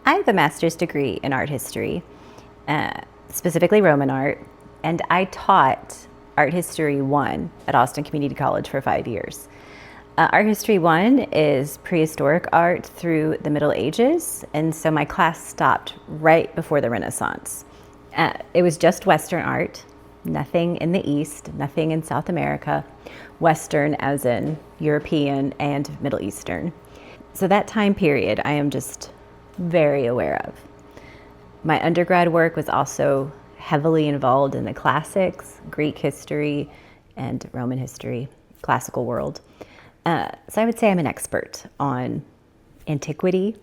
I have a master's degree in art history, specifically Roman art, and I taught Art History 1 at Austin Community College for 5 years. Art History 1 is prehistoric art through the Middle Ages, and so my class stopped right before the Renaissance. It was just Western art, nothing in the East, nothing in South America, Western as in European and Middle Eastern. So that time period I am just very aware of. My undergrad work was also heavily involved in the classics, Greek history, and Roman history, classical world. So I would say I'm an expert on antiquity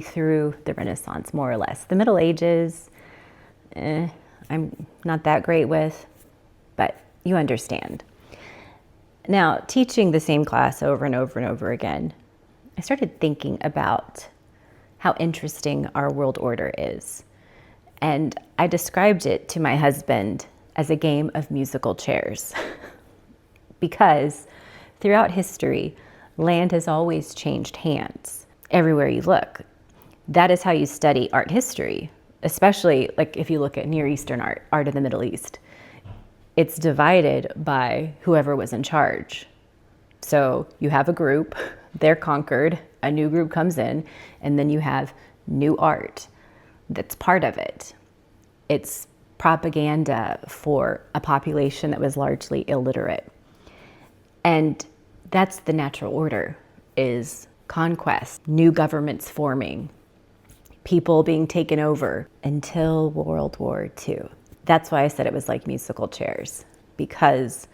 through the Renaissance, more or less. The Middle Ages, I'm not that great with, but you understand. Now, teaching the same class over and over and over again, I started thinking about how interesting our world order is. And I described it to my husband as a game of musical chairs. Because throughout history, land has always changed hands everywhere you look. That is how you study art history, especially like if you look at Near Eastern art of the Middle East. It's divided by whoever was in charge. So you have a group, they're conquered, a new group comes in, and then you have new art that's part of it. It's propaganda for a population that was largely illiterate. And that's the natural order, is conquest, new governments forming, people being taken over until World War II. That's why I said it was like musical chairs, because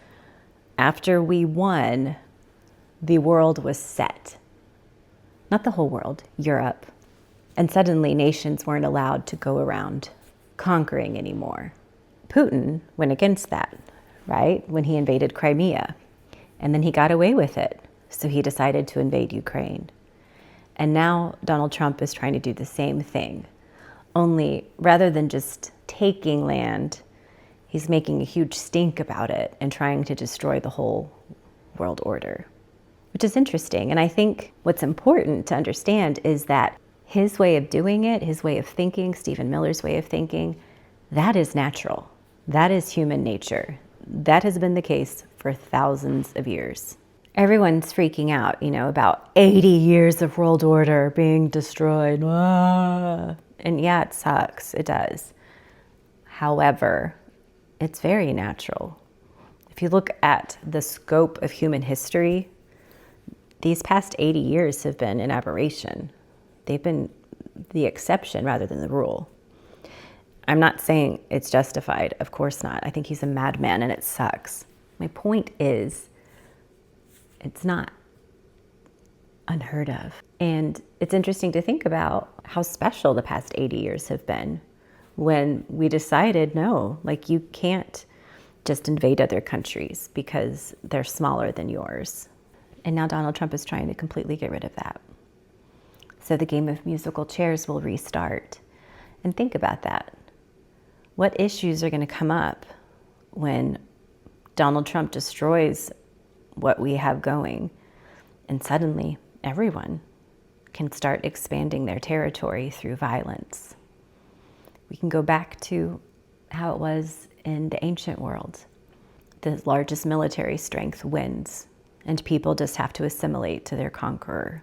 after we won, the world was set. Not the whole world, Europe. And suddenly nations weren't allowed to go around conquering anymore. Putin went against that, right? When he invaded Crimea. And then he got away with it. So he decided to invade Ukraine. And now Donald Trump is trying to do the same thing. Only rather than just taking land, he's making a huge stink about it and trying to destroy the whole world order, which is interesting. And I think what's important to understand is that his way of doing it, his way of thinking, Stephen Miller's way of thinking, that is natural. That is human nature. That has been the case for thousands of years. Everyone's freaking out, about 80 years of world order being destroyed. And yeah, it sucks. It does. However, it's very natural. If you look at the scope of human history, these past 80 years have been an aberration. They've been the exception rather than the rule. I'm not saying it's justified. Of course not. I think he's a madman and it sucks. My point is, it's not unheard of. And it's interesting to think about how special the past 80 years have been when we decided, no, like you can't just invade other countries because they're smaller than yours. And now Donald Trump is trying to completely get rid of that. So the game of musical chairs will restart. And think about that. What issues are going to come up when Donald Trump destroys what we have going, and suddenly everyone can start expanding their territory through violence? We can go back to how it was in the ancient world. The largest military strength wins, and people just have to assimilate to their conqueror.